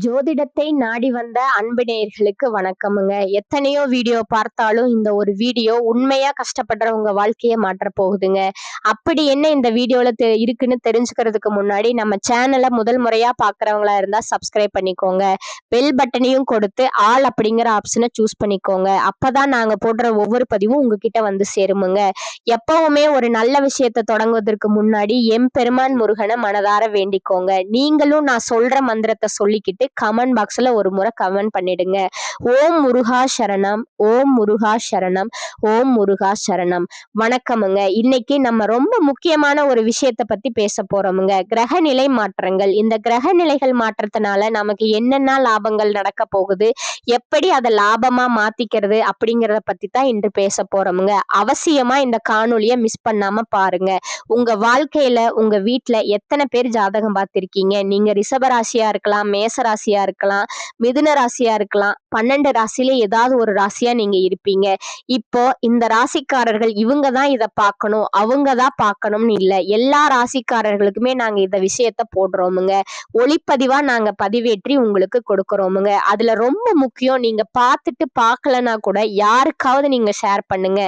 ஜோதிடத்தை நாடி வந்த அன்பு நேயர்களுக்கு வணக்கமுங்க. எத்தனையோ வீடியோ பார்த்தாலும் இந்த ஒரு வீடியோ உண்மையா கஷ்டப்படுறவங்க வாழ்க்கையை மாற்ற போகுதுங்க. அப்படி என்ன இந்த வீடியோல இருக்குன்னு தெரிஞ்சுக்கிறதுக்கு முன்னாடி நம்ம சேனலை முதல் முறையா பாக்குறவங்களா இருந்தா சப்ஸ்கிரைப் பண்ணிக்கோங்க. பெல் பட்டனையும் கொடுத்து ஆல் அப்படிங்கிற ஆப்ஷனை சூஸ் பண்ணிக்கோங்க. அப்பதான் நாங்க போடுற ஒவ்வொரு பதிவும் உங்ககிட்ட வந்து சேருமுங்க. எப்பவுமே ஒரு நல்ல விஷயத்தை தொடங்குவதற்கு முன்னாடி எம்பெருமான் முருகனை மனதார வேண்டிக்கோங்க. நீங்களும் நான் சொல்ற மந்திரத்தை சொல்லிக்கிட்டு கமெண்ட் பாக்ஸ்ல ஒரு முறை கமெண்ட் பண்ணிடுங்க. ஓம் முருகா சரணம், ஓம் முருகா சரணம், ஓம் முருகா சரணம். வணக்கமுங்க. இன்னைக்கு நம்ம ரொம்ப முக்கியமான ஒரு விஷயத்தை பத்தி பேச போறோமுங்க. கிரகநிலை மாற்றங்கள். இந்த கிரகநிலைகள் மாற்றத்தினால நமக்கு என்னென்ன லாபங்கள் நடக்க போகுது, எப்படி அதை லாபமா மாத்திக்கிறது அப்படிங்கிறத பத்தி தான் இன்று பேச போறோமுங்க. அவசியமா இந்த காணொலியை மிஸ் பண்ணாம பாருங்க. உங்க வாழ்க்கையில உங்க வீட்டுல எத்தனை பேர் ஜாதகம் பார்த்திருக்கீங்க? நீங்க ரிஷபராசியா இருக்கலாம், மேச ராசியா இருக்கலாம், மிதுன ராசியா இருக்கலாம், 12 ராசியில ஏதாவது ஒரு ராசியா நீங்க இருப்பீங்க. இப்போ இந்த ராசிக்காரர்கள் இவங்க தான் இதை பார்க்கணும், அவங்க தான் பார்க்கணும்னு இல்லை. எல்லா ராசிக்காரர்களுக்குமே நாங்க இந்த விஷயத்த போடுறோமுங்க. ஒளிப்பதிவா நாங்க பதிவேற்றி உங்களுக்கு கொடுக்குறோமுங்க. அதுல ரொம்ப முக்கியம், நீங்க பார்த்துட்டு பார்க்கலனா கூட யாருக்காவது நீங்க ஷேர் பண்ணுங்க.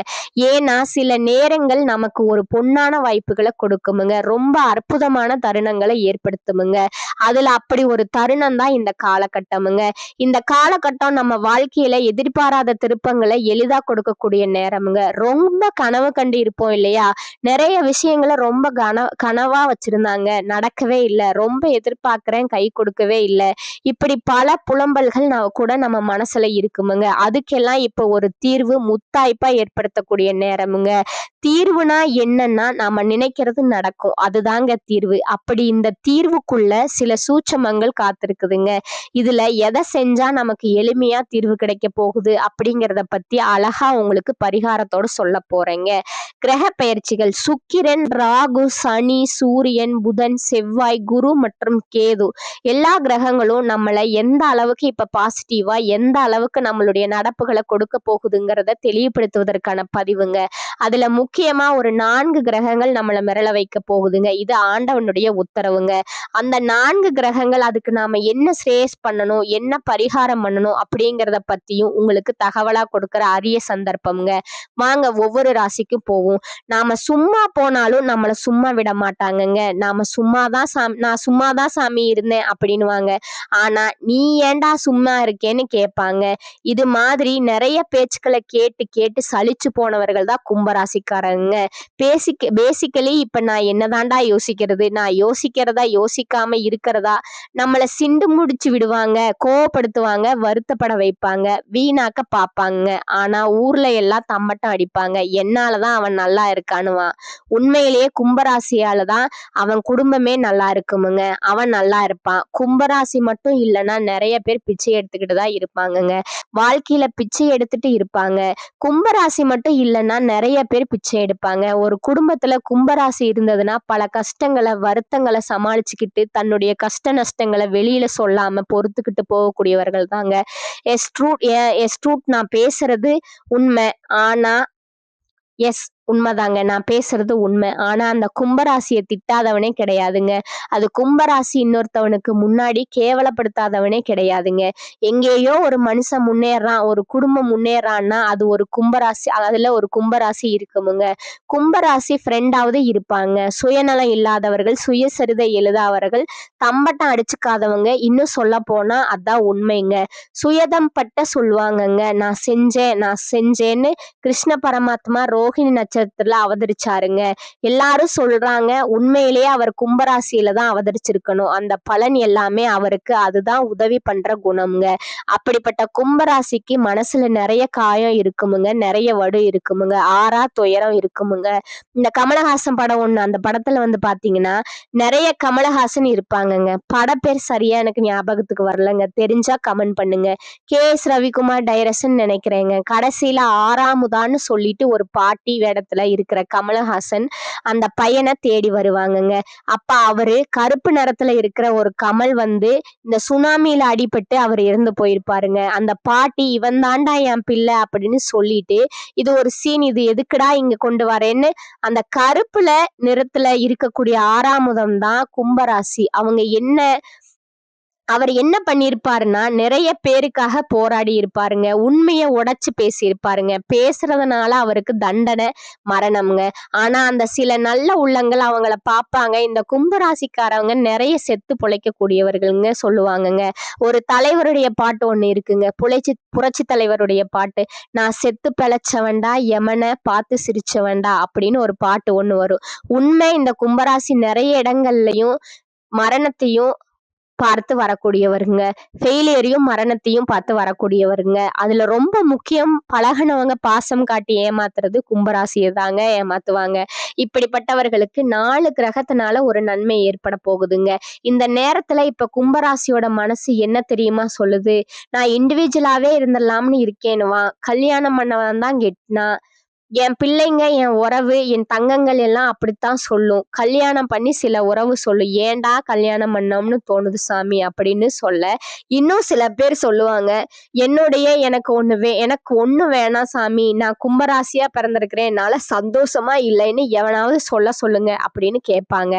ஏன்னா சில நேரங்கள் நமக்கு ஒரு பொன்னான வாய்ப்புகளை கொடுக்குமுங்க. ரொம்ப அற்புதமான தருணங்களை ஏற்படுத்துமுங்க. அதுல அப்படி ஒரு தருணம் தான் இந்த காலகட்டமுங்க. இந்த காலகட்டம் நம்ம வாழ்க்கையில எதிர்பாராத திருப்பங்களை எளிதா கொடுக்கக்கூடிய நேரமுங்க. ரொம்ப கனவு கண்டு இருப்போம் இல்லையா? நிறைய விஷயங்களை ரொம்ப கனவா வச்சிருந்தாங்க, நடக்கவே இல்லை. ரொம்ப எதிர்பார்க்கிறேன், கை கொடுக்கவே இல்லை. இப்படி பல புலம்பல்கள் கூட நம்ம மனசுல இருக்குமுங்க. அதுக்கெல்லாம் இப்போ ஒரு தீர்வு முத்தாய்ப்பா ஏற்படுத்தக்கூடிய நேரமுங்க. தீர்வுனா என்னன்னா நாம நினைக்கிறது நடக்கும், அதுதாங்க தீர்வு. அப்படி இந்த தீர்வுக்குள்ள சில சூட்சமங்கள் காத்திருக்குதுங்க. இதுல எதை செஞ்சா நமக்கு எளிமையா தீர்வு கிடைக்க போகுது அப்படிங்கிறத பத்தி அழகா உங்களுக்கு பரிகாரத்தோட சொல்ல போறேங்க. கிரக பெயர்ச்சிகள். சுக்கிரன், ராகு, சனி, சூரியன், புதன், செவ்வாய், குரு மற்றும் கேது எல்லா கிரகங்களும் நம்மளை எந்த அளவுக்கு இப்ப பாசிட்டிவா, எந்த அளவுக்கு நம்மளுடைய நடப்புகளை கொடுக்க போகுதுங்கிறத தெளிவுபடுத்துவதற்கான பதிவுங்க. அதுல முக்கியமா ஒரு 4 கிரகங்கள் நம்மளை மிரள வைக்க போகுதுங்க. இது ஆண்டவனுடைய உத்தரவுங்க. அந்த 4 கிரகங்கள் அதுக்கு நாம என்ன ஸ்ரேஸ் பண்ணணும், என்ன பரிகாரம் பண்ணணும் அப்படிங்கிறத பத்தியும் உங்களுக்கு தகவலா கொடுக்கிற அரிய சந்தர்ப்பம்ங்க. வாங்க ஒவ்வொரு ராசிக்கும் போவோம். நாம சும்மா போனாலும் நம்மளை சும்மா விட மாட்டாங்கங்க. நான் சும்மாதான் சாமி இருந்தேன் அப்படின்னுவாங்க. ஆனா நீ ஏண்டா சும்மா இருக்கேன்னு கேட்பாங்க. இது மாதிரி நிறைய பேச்சுக்களை கேட்டு கேட்டு சலிச்சு போனவர்கள் தான் கும்பராசிக்காரங்க. பேசிக்கலி இப்ப நான் என்னதாண்டா யோசிக்கிறது, நான் யோசிக்கிறதா யோசிக்காம இருக்கிறதா, நம்மளை சிண்டு முடிச்சு விடுவாங்க, கோவப்படுத்துவாங்க, வருத்தப்பட வைப்பாங்க, வீணாக்க பார்ப்பாங்க. ஆனா ஊர்ல எல்லாம் தம்மட்டம் அடிப்பாங்க. என்னாலதான் அவன் நல்லா இருக்கானுவான். உண்மையிலேயே கும்பராசியாலதான் அவன் குடும்பமே நல்லா இருக்குமுங்க. அவன் நல்லா இருப்பான். கும்பராசி மட்டும் இல்லைன்னா நிறைய பேர் பிச்சை எடுத்துக்கிட்டு தான் இருப்பாங்கங்க. வாழ்க்கையில பிச்சை எடுத்துட்டு இருப்பாங்க. கும்பராசி மட்டும் இல்லைன்னா நிறைய பேர் பிச்சை எடுப்பாங்க. ஒரு குடும்பத்துல கும்பராசி இருந்ததுன்னா பல கஷ்டங்களை, வருத்தங்களை சமாளிச்சுக்கிட்டு தன்னுடைய கஷ்ட நஷ்டங்களை வெளியில சொல்லாம பொறுத்துக்கிட்டு போகக்கூடியவர்கள் தாங்க. எஸ்ட்ரூட் நான் பேசுறது உண்மை. ஆனா உண்மைதாங்க, நான் பேசுறது உண்மை. ஆனா அந்த கும்பராசியை திட்டாதவனே கிடையாதுங்க. அது கும்பராசி இன்னொருத்தவனுக்கு முன்னாடி கேவலப்படுத்தாதவனே கிடையாதுங்க. எங்கேயோ ஒரு மனுஷன் முன்னேறான், ஒரு குடும்பம் முன்னேறான்னா அது ஒரு கும்பராசி, அதுல ஒரு கும்பராசி இருக்குமுங்க. கும்பராசி ஃப்ரெண்டாவது இருப்பாங்க. சுயநலம் இல்லாதவர்கள், சுயசரிதை எழுதாதவர்கள், தம்பட்டம் அடிச்சுக்காதவங்க. இன்னும் சொல்ல போனா அதான் உண்மைங்க. சுயதம் பட்ட சொல்லுவாங்கங்க. நான் செஞ்சேன்னு கிருஷ்ண பரமாத்மா ரோஹிணி நட்சத்திரத்துல அவதரிச்சாருங்க. எல்லாரும் சொல்றாங்க உண்மையிலேயே அவர் கும்பராசியில தான் அவதரிச்சிருக்கணும். அந்த பலன் எல்லாமே அவருக்கு அதுதான் உதவி பண்ற குணம்ங்க. அப்படிப்பட்ட கும்பராசிக்கு மனசுல நிறைய காயம் இருக்குமுங்க, நிறைய வடு இருக்குமுங்க, ஆறா துயரம் இருக்குமுங்க. இந்த கமலஹாசன் படம் ஒண்ணு, அந்த படத்துல பாத்தீங்கன்னா நிறைய கமலஹாசன் இருப்பாங்கங்க. பட பேர் சரியா எனக்கு ஞாபகத்துக்கு வரலங்க, தெரிஞ்சா கமெண்ட் பண்ணுங்க. கே.எஸ். ரவிக்குமார் டைரக்ஷன் நினைக்கிறேங்க. கடைசியில ஆறாமுதான்னு சொல்லிட்டு ஒரு பாட்டி வேடத்துல இருக்கிற கமலஹாசன் அந்த பையனை தேடி வருவாங்கங்க. அப்ப அவரு கருப்பு நிறத்துல இருக்கிற ஒரு கமல் இந்த சுனாமியில அடிபட்டு அவர் இறந்து போயிருப்பாருங்க. அந்த பாட்டி இவன் தாண்டா என் பிள்ளை அப்படின்னு சொல்லிட்டு, இது ஒரு சீன், இது எதுக்குடா இங்க கொண்டு வரேன்னு அந்த கருப்புல நிறத்துல இருக்கக்கூடிய ஆறாமுதம் தான் கும்பராசி. அவங்க என்ன அவர் என்ன பண்ணியிருப்பாருன்னா, நிறைய பேருக்காக போராடி இருப்பாருங்க. உண்மைய உடைச்சு பேசியிருப்பாருங்க. பேசுறதுனால அவருக்கு தண்டனை மரணம்ங்க. ஆனா, அந்த சில நல்ல உள்ளங்கள் அவங்கள பார்ப்பாங்க. இந்த கும்பராசிக்காரவங்க நிறைய செத்து பொழைக்கக்கூடியவர்கள்ங்க சொல்லுவாங்கங்க. ஒரு தலைவருடைய பாட்டு ஒண்ணு இருக்குங்க. புரட்சி தலைவருடைய பாட்டு. "நான் செத்து பிழைச்சவன்டா, யமன பார்த்து சிரிச்சவன்டா" அப்படின்னு ஒரு பாட்டு ஒண்ணு வரும். உண்மை இந்த கும்பராசி நிறைய இடங்கள்லயும் மரணத்தையும் பார்த்து வரக்கூடியவருங்க. ஃபெயிலியரையும், மரணத்தையும் பார்த்து வரக்கூடியவருங்க. அதுல ரொம்ப முக்கியம் பழகுனவங்க பாசம் காட்டி ஏமாத்துறது கும்பராசிய தாங்க ஏமாத்துவாங்க. இப்படிப்பட்டவர்களுக்கு 4 கிரகத்தினால ஒரு நன்மை ஏற்பட போகுதுங்க. இந்த நேரத்துல இப்ப கும்பராசியோட மனசு என்ன தெரியுமா சொல்லுது? நான் இண்டிவிஜுவலாவே இருந்துடலாம்னு இருக்கேன்னுவான். கல்யாணம் பண்ணவன் தான் கெட்னான். என் பிள்ளைங்க, என் உறவு, என் தங்கங்கள் எல்லாம் அப்படித்தான் சொல்லும். கல்யாணம் பண்ணி சில உறவு சொல்லும். ஏன்டா கல்யாணம் பண்ணோம்னு தோணுது சாமி அப்படின்னு சொல்ல, இன்னும் சில பேர் சொல்லுவாங்க, எனக்கு ஒண்ணு வேணாம் சாமி. நான் கும்பராசியா பிறந்திருக்கிறேன். என்னால சந்தோஷமா இல்லைன்னு எவனாவது சொல்லுங்க அப்படின்னு கேட்பாங்க.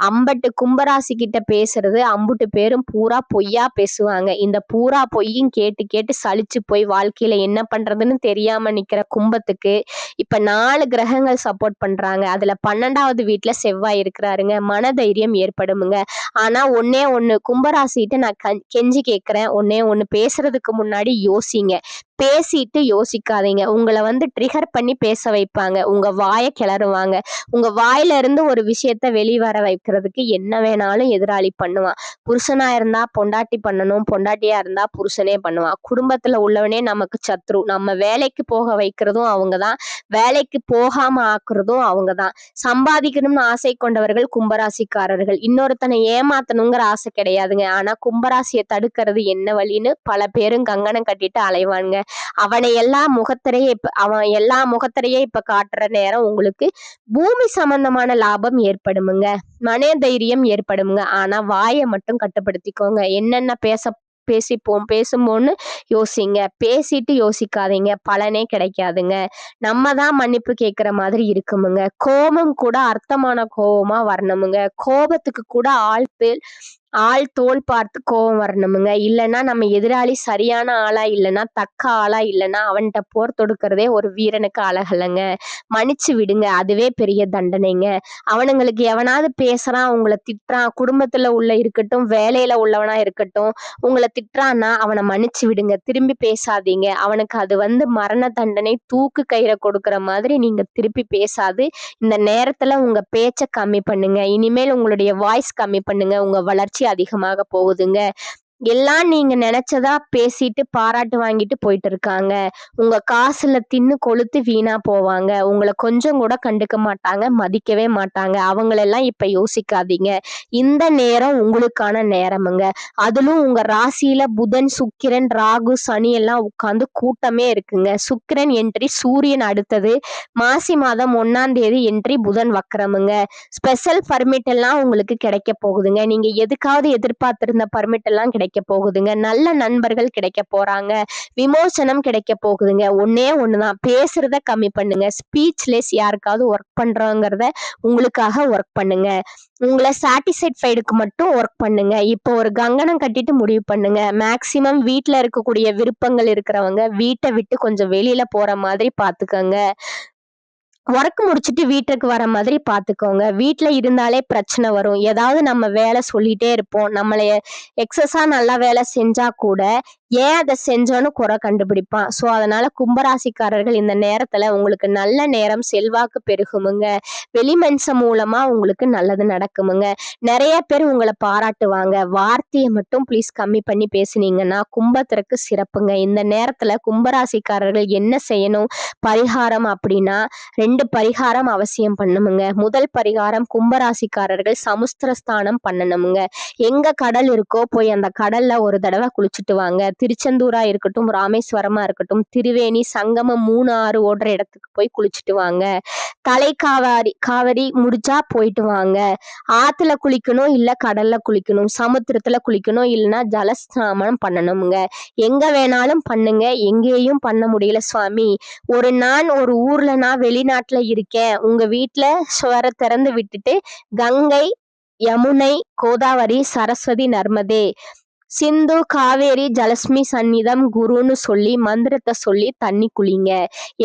அம்பட்டு கும்பராசி கிட்ட பேசுறது அம்புட்டு பேரும் பூரா பொய்யா பேசுவாங்க. இந்த பூரா பொய்யும் கேட்டு கேட்டு சலிச்சு போய் வாழ்க்கையில என்ன பண்றதுன்னு தெரியாம நிக்கிற கும்பத்துக்கு இப்ப 4 கிரகங்கள் சப்போர்ட் பண்றாங்க. அதுல 12வது வீட்டுல செவ்வாய் இருக்கிறாருங்க. மனதைரியம் ஏற்படுமுங்க. ஆனா ஒண்ணே ஒண்ணு கும்பராசிட்ட நான் கெஞ்சி கேட்கிறேன். ஒண்ணே ஒண்ணு பேசுறதுக்கு முன்னாடி யோசிங்க. பேசிட்டு யோசிக்காதீங்க. உங்களை ட்ரிகர் பண்ணி பேச வைப்பாங்க. உங்க வாயை கிளறுவாங்க. உங்க வாயில இருந்து ஒரு விஷயத்த வெளிவர வைக்கிறதுக்கு என்ன வேணாலும் எதிராளி பண்ணுவான். புருஷனா இருந்தா பொண்டாட்டி பண்ணணும், பொண்டாட்டியா இருந்தா புருஷனே பண்ணுவான். குடும்பத்துல உள்ளவனே நமக்கு சத்ரு. நம்ம வேலைக்கு போக வைக்கிறதும் அவங்கதான், வேலைக்கு போகாம ஆக்குறதும் அவங்கதான். சம்பாதிக்கணும்னு ஆசை கொண்டவர்கள் கும்பராசிக்காரர்கள். இன்னொருத்தனை ஏமாத்தணுங்கிற ஆசை கிடையாதுங்க. ஆனா கும்பராசியை தடுக்கிறது என்ன வழின்னு பல பேரும் கங்கணம் கட்டிட்டு அலைவானுங்க. அவன் எல்லா முகத்திரையே இப்ப காட்டுற நேரம் உங்களுக்கு பூமி சம்பந்தமான லாபம் ஏற்படுமுங்க. மனதைரியம் ஏற்படுமுங்க. ஆனா வாயை மட்டும் கட்டுப்படுத்திக்கோங்க. என்னென்ன பேசும்போன்னு யோசிங்க. பேசிட்டு யோசிக்காதீங்க. பலனே கிடைக்காதுங்க. நம்ம தான் மன்னிப்பு கேட்கிற மாதிரி இருக்குமுங்க. கோபம் கூட அர்த்தமான கோபமா வரணுமுங்க. கோபத்துக்கு கூட ஆள் தோல் பார்த்து கோபம் வரணுமுங்க. இல்லைன்னா நம்ம எதிராளி சரியான ஆளா இல்லைன்னா, தக்க ஆளா இல்லைன்னா அவன்கிட்ட போர் தொடுக்கிறதே ஒரு வீரனுக்கு அழகலைங்க. மன்னிச்சு விடுங்க. அதுவே பெரிய தண்டனைங்க. அவனுங்களுக்கு எவனாவது பேசுறான், உங்களை திட்டுறான், குடும்பத்துல இருக்கட்டும், வேலையில உள்ளவனா இருக்கட்டும், உங்களை திட்டுறான்னா அவனை மன்னிச்சு விடுங்க. திரும்பி பேசாதீங்க. அவனுக்கு அது மரண தண்டனை, தூக்கு கயிறை கொடுக்கிற மாதிரி நீங்க திருப்பி பேசாது இந்த நேரத்துல உங்க பேச்ச கம்மி பண்ணுங்க. இனிமேல் உங்களுடைய வாய்ஸ் கம்மி பண்ணுங்க. உங்க வளர்ச்சி அதிகமாக போகுதுங்க. எல்லாம் நீங்க நினைச்சதா பேசிட்டு பாராட்டு வாங்கிட்டு போயிட்டு இருக்காங்க. உங்க காசுல தின்னு கொழுத்து வீணா போவாங்க. உங்களை கொஞ்சம் கூட கண்டுக்க மாட்டாங்க, மதிக்கவே மாட்டாங்க. அவங்களெல்லாம் இப்ப யோசிக்காதீங்க. இந்த நேரம் உங்களுக்கான நேரமுங்க. அதிலும் உங்க ராசியில புதன், சுக்கிரன், ராகு, சனி எல்லாம் உட்கார்ந்து கூட்டமே இருக்குங்க. சுக்கிரன் என்ட்ரி, சூரியன் அடுத்தது. மாசி மாதம் 1ஆம் தேதி என்ட்ரி, புதன் வக்கரமுங்க. ஸ்பெஷல் பர்மிட் எல்லாம் உங்களுக்கு கிடைக்க போகுதுங்க. நீங்க எதுக்காவது எதிர்பார்த்திருந்த பர்மிட் எல்லாம் கிடைக்க போகுதுங்க. நல்ல நண்பர்கள் கிடைக்க போறாங்க. விமோசனம் கிடைக்க போகுதுங்க. ஒண்ணே ஒண்ணுதான், பேசுறத கம்மி பண்ணுங்க. ஸ்பீச்லெஸ் யாருக்காவது ஒர்க் பண்றோங்கிறத உங்களுக்காக ஒர்க் பண்ணுங்க. உங்களை சாட்டிஸ்ஃபைடுக்கு மட்டும் ஒர்க் பண்ணுங்க. இப்போ ஒரு கங்கணம் கட்டிட்டு முடிவு பண்ணுங்க. மேக்சிமம் வீட்டுல இருக்கக்கூடிய விருப்பங்கள் இருக்கிறவங்க வீட்டை விட்டு கொஞ்சம் வெளியில போற மாதிரி பாத்துக்கோங்க. ஒர்க் முடிச்சுட்டு வீட்டுக்கு வர மாதிரி பாத்துக்கோங்க. வீட்டுல இருந்தாலே பிரச்சனை வரும். ஏதாவது நம்ம வேலை சொல்லிட்டே இருப்போம். நம்மளைய எக்ஸஸா நல்லா வேலை செஞ்சா கூட ஏன் அதை செஞ்சோன்னு குறை கண்டுபிடிப்பான். சோ அதனால கும்பராசிக்காரர்கள் இந்த நேரத்துல உங்களுக்கு நல்ல நேரம், செல்வாக்கு பெருகுமுங்க. வெளி மனுஷன் மூலமா உங்களுக்கு நல்லது நடக்குமுங்க. நிறைய பேர் உங்களை பாராட்டுவாங்க. வார்த்தையை மட்டும் ப்ளீஸ் கம்மி பண்ணி பேசுனீங்கன்னா கும்பத்திற்கு சிறப்புங்க. இந்த நேரத்துல கும்பராசிக்காரர்கள் என்ன செய்யணும் பரிகாரம் அப்படின்னா 2 பரிகாரம் அவசியம் பண்ணணுமுங்க. முதல் பரிகாரம், கும்பராசிக்காரர்கள் சமுத்திரஸ்தானம் பண்ணணுமுங்க. எங்க கடல் இருக்கோ போய் அந்த கடல்ல ஒரு தடவை குளிச்சுட்டு வாங்க. திருச்செந்தூரா இருக்கட்டும், ராமேஸ்வரமா இருக்கட்டும், திருவேணி, சங்கமம் 3 ஆறு ஓடுற இடத்துக்கு போய் குளிச்சுட்டு வாங்க. காவிரி முடிச்சா போயிட்டு வாங்க. ஆத்துல குளிக்கணும், இல்ல கடல்ல குளிக்கணும், சமுத்திரத்துல குளிக்கணும், இல்லைன்னா ஜலஸ்நானம் பண்ணணுமுங்க. எங்க வேணாலும் பண்ணுங்க. எங்கேயும் பண்ண முடியல சுவாமி, நான் ஒரு ஊர்ல நான் வெளிநாட்டுல இருக்கேன், உங்க வீட்டுல சுவர திறந்து விட்டுட்டு கங்கை, யமுனை, கோதாவரி, சரஸ்வதி, நர்மதே சிந்து காவேரி ஜலஸ்மி சந்நிதம் குருன்னு சொல்லி மந்திரத்தை சொல்லி தண்ணி குளிங்க.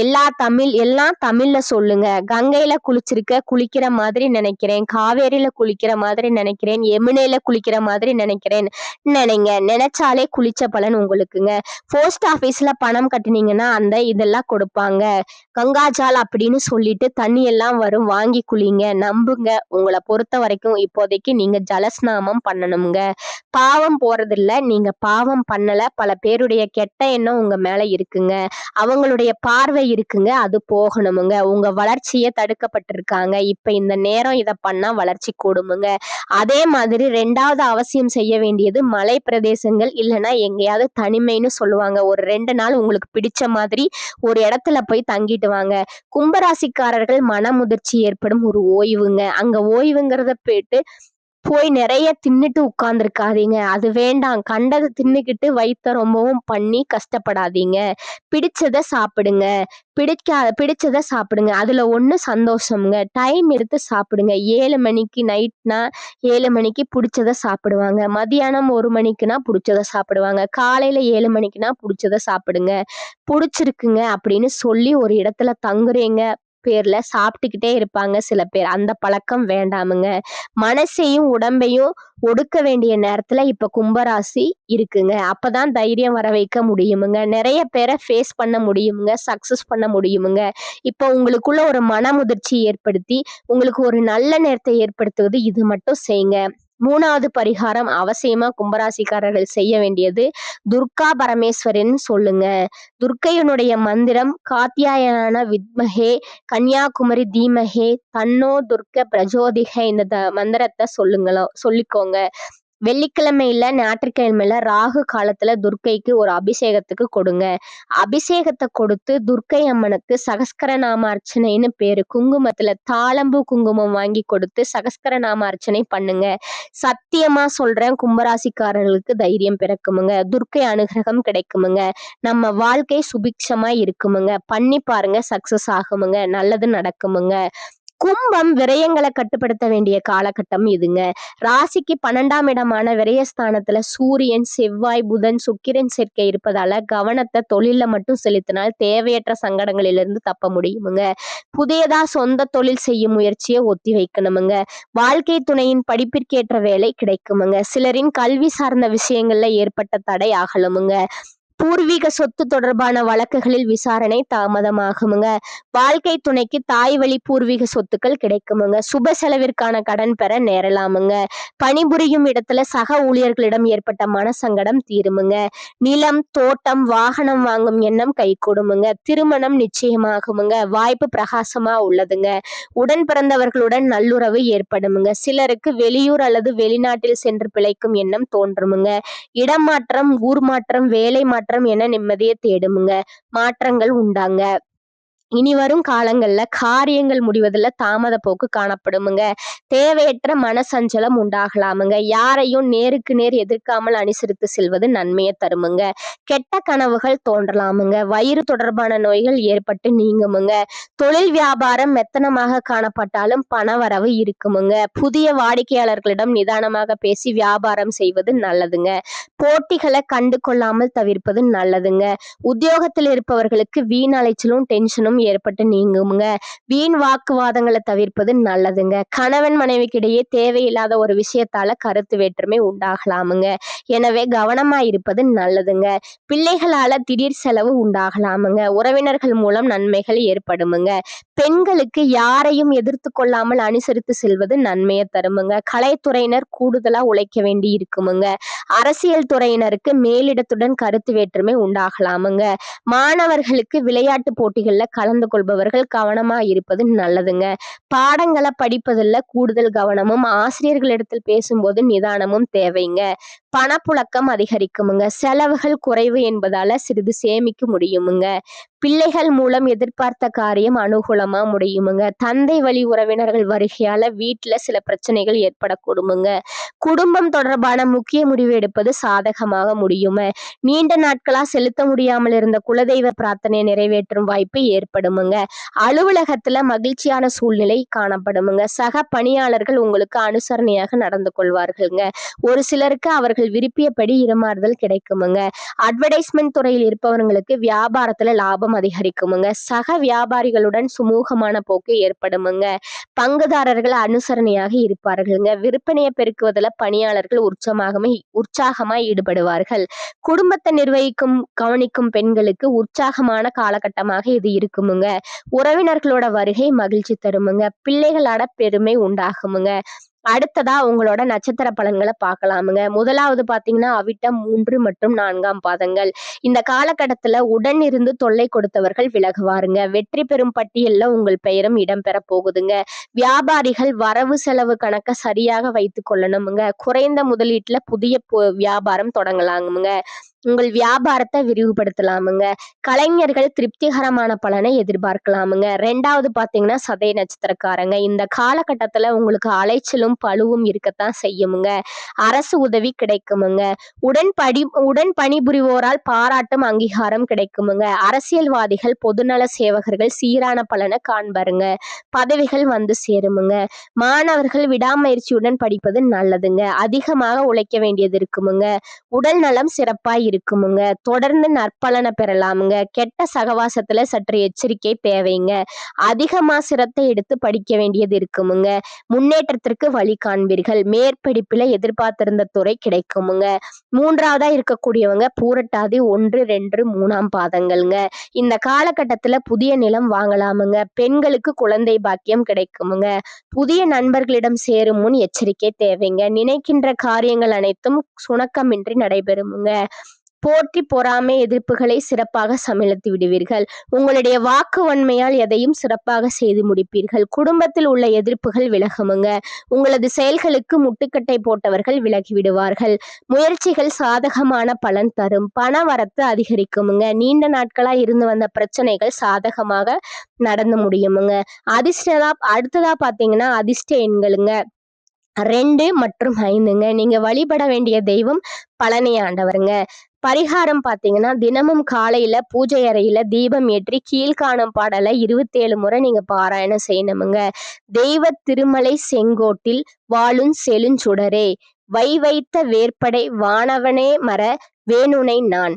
எல்லாம் தமிழ்ல சொல்லுங்க. கங்கையில குளிக்கிற மாதிரி நினைக்கிறேன், காவேரியில குளிக்கிற மாதிரி நினைக்கிறேன், யமுனையில குளிக்கிற மாதிரி நினைக்கிறேன் நினைங்க. நினைச்சாலே குளிச்ச பலன் உங்களுக்குங்க. போஸ்ட் ஆபீஸ்ல பணம் கட்டினீங்கன்னா அந்த இதெல்லாம் கொடுப்பாங்க. கங்காஜால் அப்படின்னு சொல்லிட்டு தண்ணி எல்லாம் வரும், வாங்கி குளிங்க. நம்புங்க, உங்களை பொறுத்த வரைக்கும் இப்போதைக்கு நீங்க ஜலஸ்நாமம் பண்ணணுங்க. பாவம் போறதில்ல, நீங்க பாவம் பண்ணல. பல பேருடைய கெட்ட எண்ணம் உங்க மேல இருக்குங்க, அவங்களுடைய பார்வை இருக்குங்க, அது போகணுமுங்க. உங்க வளர்ச்சியை தடுக்கப்பட்டிருக்காங்க. இப்ப இந்த நேரம் இதை பண்ணா வளர்ச்சி கூடுமுங்க. அதே மாதிரி 2வது அவசியம் செய்ய வேண்டியது மலை பிரதேசங்கள் இல்லைன்னா எங்கேயாவது தனிமைன்னு சொல்லுவாங்க. ஒரு 2 நாள் உங்களுக்கு பிடிச்ச மாதிரி ஒரு இடத்துல போய் தங்கிட்டு வாங்க. கும்பராசிக்காரர்கள் மனமுதிர்ச்சி ஏற்படும் ஒரு ஓய்வுங்க. அங்க ஓய்வுங்கிறத போய் நிறைய தின்னுட்டு உட்கார்ந்துருக்காதீங்க, அது வேண்டாம். கண்டதை தின்னுக்கிட்டு வயித்த ரொம்பவும் பண்ணி கஷ்டப்படாதீங்க. பிடிச்சத சாப்பிடுங்க. பிடிச்சத சாப்பிடுங்க, அதுல ஒண்ணு சந்தோஷம்ங்க. டைம் எடுத்து சாப்பிடுங்க. 7 மணிக்கு நைட்னா 7 மணிக்கு பிடிச்சத சாப்பிடுவாங்க. மதியானம் 1 மணிக்குனா பிடிச்சத சாப்பிடுவாங்க. காலையில 7 மணிக்குனா பிடிச்சத சாப்பிடுங்க. பிடிச்சிருக்குங்க அப்படின்னு சொல்லி ஒரு இடத்துல தங்குறீங்க பேர்ல சாப்பிட்டுக்கிட்டே இருப்பாங்க சில பேர். அந்த பழக்கம் வேண்டாமுங்க. மனசையும் உடம்பையும் ஒடுக்க வேண்டிய நேரத்துல இப்ப கும்பராசி இருக்குங்க. அப்பதான் தைரியம் வர வைக்க முடியுமுங்க. நிறைய பேரை ஃபேஸ் பண்ண முடியுமுங்க, சக்சஸ் பண்ண முடியுமுங்க. இப்ப உங்களுக்குள்ள ஒரு மனமுதிர்ச்சி ஏற்படுத்தி உங்களுக்கு ஒரு நல்ல நேரத்தை ஏற்படுத்துவது இது மட்டும் செய்யுங்க. 3வது பரிகாரம் அவசியமா கும்பராசிக்காரர்கள் செய்ய வேண்டியது துர்கா பரமேஸ்வரின் சொல்லுங்க. துர்க்கையினுடைய மந்திரம் காத்தியாயன வித்மஹே கன்யாகுமரி தீமஹே தன்னோ துர்க்க பிரஜோதிகை. இந்த மந்திரத்தை சொல்லிக்கோங்க. வெள்ளிக்கிழமையில ஞாயிற்றுக்கிழமையில ராகு காலத்துல துர்க்கைக்கு ஒரு அபிஷேகத்துக்கு கொடுங்க. அபிஷேகத்தை கொடுத்து துர்க்கை அம்மனுக்கு சகஸ்கரநாம அர்ச்சனைன்னு பேரு. குங்குமத்துல தாளம்பூ குங்குமம் வாங்கி கொடுத்து சகஸ்கரநாம அர்ச்சனை பண்ணுங்க. சத்தியமா சொல்றேன், கும்பராசிக்காரர்களுக்கு தைரியம் பிறக்குமுங்க. துர்க்கை அனுகிரகம் கிடைக்குமுங்க. நம்ம வாழ்க்கை சுபிக்ஷமா இருக்குமுங்க. பண்ணி பாருங்க, சக்சஸ் ஆகுமுங்க, நல்லது நடக்குமுங்க. கும்பம் விரயங்களை கட்டுப்படுத்த வேண்டிய காலகட்டம் இதுங்க. ராசிக்கு 12ஆம் இடமான விரயஸ்தானத்துல சூரியன், செவ்வாய், புதன், சுக்கிரன் சேர்க்கை இருப்பதால கவனத்தை தொழில மட்டும் செலுத்தினால் தேவையற்ற சங்கடங்களிலிருந்து தப்ப முடியுமுங்க. புதியதா சொந்த தொழில் செய்யும் முயற்சியை ஒத்தி வைக்கணுமுங்க. வாழ்க்கை துணையின் படிப்பிற்கேற்ற வேலை கிடைக்குமுங்க. சிலரின் கல்வி சார்ந்த விஷயங்கள்ல ஏற்பட்ட தடை ஆகலுமுங்க. பூர்வீக சொத்து தொடர்பான வழக்குகளில் விசாரணை தாமதமாகுமுங்க. வாழ்க்கை துணைக்கு தாய் வழி பூர்வீக சொத்துக்கள் கிடைக்குமுங்க. சுப செலவிற்கான கடன் பெற நேரலாமுங்க. பணிபுரியும் இடத்துல சக ஊழியர்களிடம் ஏற்பட்ட மனசங்கடம் தீருமுங்க. நிலம், தோட்டம், வாகனம் வாங்கும் எண்ணம் கைகூடுமுங்க. திருமணம் நிச்சயமாகுமுங்க. வாய்ப்பு பிரகாசமா உள்ளதுங்க. உடன் பிறந்தவர்களுடன் நல்லுறவு ஏற்படுமுங்க. சிலருக்கு வெளியூர் அல்லது வெளிநாட்டில் சென்று பிழைக்கும் எண்ணம் தோன்றுமுங்க. இடம் மாற்றம், ஊர் மாற்றம், வேலை மாற்றம் என நிம்மதியை தேடுமுங்க. மாற்றங்கள் உண்டாங்க. இனி வரும் காலங்கள்ல காரியங்கள் முடிவதில் தாமத போக்கு காணப்படுமுங்க. தேவையற்ற மனசஞ்சலம் உண்டாகலாமுங்க. யாரையும் நேருக்கு நேர் எதிர்க்காமல் அனுசரித்து செல்வது நன்மையை தருமுங்க. கெட்ட கனவுகள் தோன்றலாமுங்க. வயிறு தொடர்பான நோய்கள் ஏற்பட்டு நீங்குமுங்க. தொழில் வியாபாரம் மெத்தனமாக காணப்பட்டாலும் பணவரவு இருக்குமுங்க. புதிய வாடிக்கையாளர்களிடம் நிதானமாக பேசி வியாபாரம் செய்வது நல்லதுங்க. போட்டிகளை கண்டு கொள்ளாமல் தவிர்ப்பது நல்லதுங்க. உத்தியோகத்தில் இருப்பவர்களுக்கு வீண் அலைச்சலும் டென்ஷனும் ஏற்பட்டு நீங்குமுங்க. வீண் வாக்குவாதங்களை தவிர்ப்பது நல்லதுங்க. கணவன் மனைவிக்கிடையே தேவையில்லாத ஒரு விஷயத்தால கருத்து வேற்றுமை உண்டாகலாமுங்க. எனவே கவனமா இருப்பது நல்லதுங்க. பிள்ளைகளால திடீர் செலவு உண்டாகலாமுங்க. உறவினர்கள் மூலம் நன்மைகள் ஏற்படுமுங்க. பெண்களுக்கு யாரையும் எதிர்த்து கொள்ளாமல் அனுசரித்து செல்வது நன்மையை தருமுங்க. கலைத்துறையினர் கூடுதலா உழைக்க வேண்டி இருக்குமுங்க. அரசியல் துறையினருக்கு மேலிடத்துடன் கருத்து வேற்றுமை உண்டாகலாமுங்க. மாணவர்களுக்கு விளையாட்டு போட்டிகள்ல கலந்து கொள்பவர்கள் கவனமா இருப்பது நல்லதுங்க. பாடங்களை படிப்பதில் கூடுதல் கவனமும் ஆசிரியர்களிடத்தில் பேசும்போது நிதானமும் தேவைங்க. பணப்புழக்கம் அதிகரிக்குமுங்க. செலவுகள் குறைவு என்பதால சிறிது சேமிக்க முடியுமுங்க. பிள்ளைகள் மூலம் எதிர்பார்த்த காரியம் அனுகூலமா முடியுமுங்க. தந்தை வழி உறவினர்கள் வருகையால வீட்டுல சில பிரச்சனைகள் ஏற்படக்கூடுமுங்க. குடும்பம் தொடர்பான முக்கிய முடிவு எடுப்பது சாதகமாக முடியுமே. நீண்ட நாட்களா செலுத்த முடியாமல் இருந்த குலதெய்வ பிரார்த்தனை நிறைவேற்றும் வாய்ப்பு ஏற்படுமுங்க. அலுவலகத்துல மகிழ்ச்சியான சூழ்நிலை காணப்படுமுங்க. சக பணியாளர்கள் உங்களுக்கு அனுசரணையாக நடந்து கொள்வார்கள்ங்க. ஒரு சிலருக்கு அவர்கள் நீங்கள் விரும்பியபடி இடமாறுதல் கிடைக்குமுங்க. அட்வர்டைஸ்மென்ட் துறையில் இருப்பவர்களுக்கு வியாபாரத்துல லாபம் அதிகரிக்குமுங்க. சக வியாபாரிகளுடன் சுமூகமான போக்கு ஏற்படுமுங்க. பங்குதாரர்கள் அனுசரணையாக இருப்பார்கள்ங்க. விற்பனையை பெருக்குவதில் பணியாளர்கள் உற்சாகமாய் ஈடுபடுவார்கள். குடும்பத்தை கவனிக்கும் பெண்களுக்கு உற்சாகமான காலகட்டமாக இது இருக்குமுங்க. உறவினர்களோட வருகை மகிழ்ச்சி தருமுங்க. பிள்ளைகளோட பெருமை உண்டாகுமுங்க. அடுத்ததா உங்களோட நட்சத்திர பலன்களை பார்க்கலாமுங்க. முதலாவது பாத்தீங்கன்னா அவிட்டம் 3 மற்றும் 4ஆம் பாதங்கள். இந்த காலகட்டத்துல உடன் இருந்து தொல்லை கொடுத்தவர்கள் விலகுவாருங்க. வெற்றி பெறும் பட்டியல்ல உங்கள் பெயரும் இடம்பெற போகுதுங்க. வியாபாரிகள் வரவு செலவு கணக்க சரியாக வைத்துக் கொள்ளணுமுங்க. குறைந்த முதலீட்டுல புதிய வியாபாரம் தொடங்கலாமுங்க. உங்கள் வியாபாரத்தை விரிவுபடுத்தலாமுங்க. கலைஞர்கள் திருப்திகரமான பலனை எதிர்பார்க்கலாமுங்க. 2வது பாத்தீங்கன்னா சதய நட்சத்திரக்காரங்க. இந்த காலகட்டத்துல உங்களுக்கு அலைச்சலும் பழுவும் இருக்கத்தான் செய்யுமுங்க. அரசு உதவி கிடைக்குமுங்க. உடன் பணிபுரிவோரால் பாராட்டும் அங்கீகாரம் கிடைக்குமுங்க. அரசியல்வாதிகள் பொதுநல சேவகர்கள் சீரான பலனை காண்பாருங்க. பதவிகள் வந்து சேருமுங்க. மாணவர்கள் விடாமுயற்சியுடன் படிப்பது நல்லதுங்க. அதிகமாக உழைக்க வேண்டியது இருக்குமுங்க. உடல் நலம் சிறப்பாய் இருக்குமுங்க. தொடர்ந்து நற்பலனை பெறலாமுங்க. கெட்ட சகவாசத்துல சற்று எச்சரிக்கை தேவைங்க. அதிகமா சிரத்தை எடுத்து படிக்க வேண்டியது இருக்குமுங்க. முன்னேற்றத்திற்கு வழி காண்பீர்கள். மேற்படிப்புல எதிர்பார்த்திருந்த துறை கிடைக்குமுங்க. 3வதா இருக்கக்கூடியவங்க பூரட்டாதி 1, 2, 3ஆம் பாதங்கள்ங்க. இந்த காலகட்டத்துல புதிய நிலம் வாங்கலாமுங்க. பெண்களுக்கு குழந்தை பாக்கியம் கிடைக்குமுங்க. புதிய நண்பர்களிடம் சேரும் முன் எச்சரிக்கை தேவைங்க. நினைக்கின்ற காரியங்கள் அனைத்தும் சுணக்கமின்றி நடைபெறுமுங்க. போட்டி பொறாமை எதிர்ப்புகளை சிறப்பாக சமாளித்து விடுவீர்கள். உங்களுடைய வாக்கு வன்மையால் எதையும் சிறப்பாக செய்து முடிப்பீர்கள். குடும்பத்தில் உள்ள எதிர்ப்புகள் விலகுமுங்க. உங்களது செயல்களுக்கு முட்டுக்கட்டை போட்டவர்கள் விலகிவிடுவார்கள். முயற்சிகள் சாதகமான பலன் தரும். பண வரத்து அதிகரிக்குமுங்க. நீண்ட நாட்களா இருந்து வந்த பிரச்சனைகள் சாதகமாக நடந்து முடியுமுங்க. அடுத்ததா பாத்தீங்கன்னா அதிர்ஷ்ட எண்களுங்க 2 மற்றும் 5ங்க. நீங்க வழிபட வேண்டிய தெய்வம் பழனி ஆண்டவருங்க. பரிகாரம் பாத்தீங்கன்னா தினமும் காலையில பூஜை அறையில தீபம் ஏற்றி கீழ்காணும் பாடலை 27 முறை நீங்க பாராயணம் செய்யணுமுங்க. தெய்வ திருமலை செங்கோட்டில் வாழும் செழுஞ்சுடரே வைத்த வேற்படை வானவனே மர வேணுனை நான்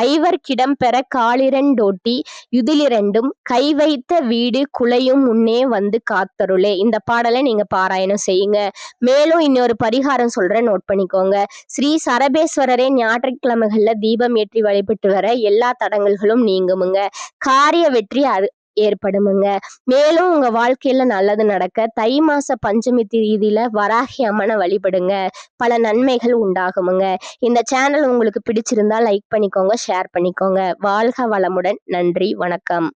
ஐவர்க்கிடம் பெற காலிரண்டோட்டி யுதிலிரண்டும் கை வைத்த வீடு குலையும் முன்னே வந்து காத்தருளே. இந்த பாடலை நீங்க பாராயணம் செய்யுங்க. மேலும் இன்னொரு பரிகாரம் சொல்றேன், நோட் பண்ணிக்கோங்க. ஸ்ரீ சரபேஸ்வரரே ஞாயிற்றுக்கிழமைகள்ல தீபம் ஏற்றி வழிபட்டு வர எல்லா தடங்கல்களும் நீங்குமுங்க. காரிய வெற்றி ஏற்படுமுங்க. மேலும் உங்க வாழ்க்கையில நல்லது நடக்க தை மாச பஞ்சமி தேதியில வராகி அம்மனை வழிபடுங்க. பல நன்மைகள் உண்டாகுமுங்க. இந்த சேனல் உங்களுக்கு பிடிச்சிருந்தா லைக் பண்ணிக்கோங்க, ஷேர் பண்ணிக்கோங்க. வாழ்க வளமுடன். நன்றி, வணக்கம்.